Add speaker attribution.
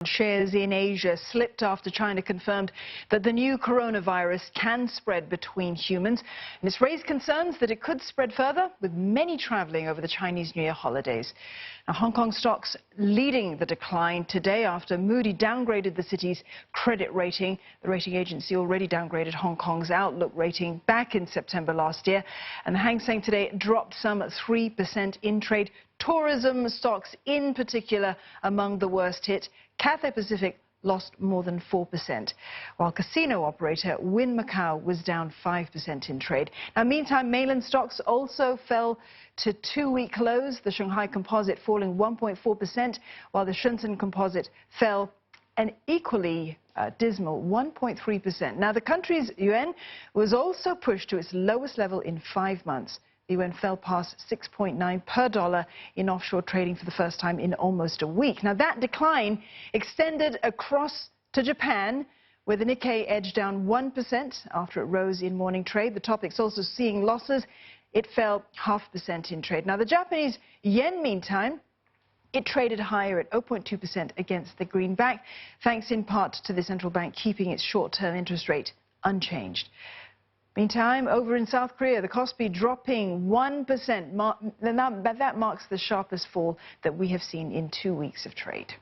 Speaker 1: Shares in Asia slipped after China confirmed that the new coronavirus can spread between humans. And it's raised concerns that it could spread further, with many traveling over the Chinese New Year holidays. Now, Hong Kong stocks leading the decline today after Moody downgraded the city's credit rating. The rating agency already downgraded Hong Kong's outlook rating back in September last year. And the Hang Seng today dropped some 3% in trade. Tourism stocks in particular among the worst hit. Cathay Pacific lost more than 4%, while casino operator Wynn Macau was down 5% in trade. Now, meantime, mainland stocks also fell to two-week lows, the Shanghai composite falling 1.4%, while the Shenzhen composite fell an equally dismal 1.3%. Now, the country's yuan was also pushed to its lowest level in 5 months. The yuan fell past 6.9 per dollar in offshore trading for the first time in almost a week. Now, that decline extended across to Japan, where the Nikkei edged down 1% after it rose in morning trade. The Topix also seeing losses. It fell 0.5% in trade. Now, the Japanese yen, meantime, it traded higher at 0.2% against the greenback, thanks in part to the central bank keeping its short-term interest rate unchanged. Meantime, over in South Korea, the Kospi dropping 1%. That marks the sharpest fall that we have seen in 2 weeks of trade.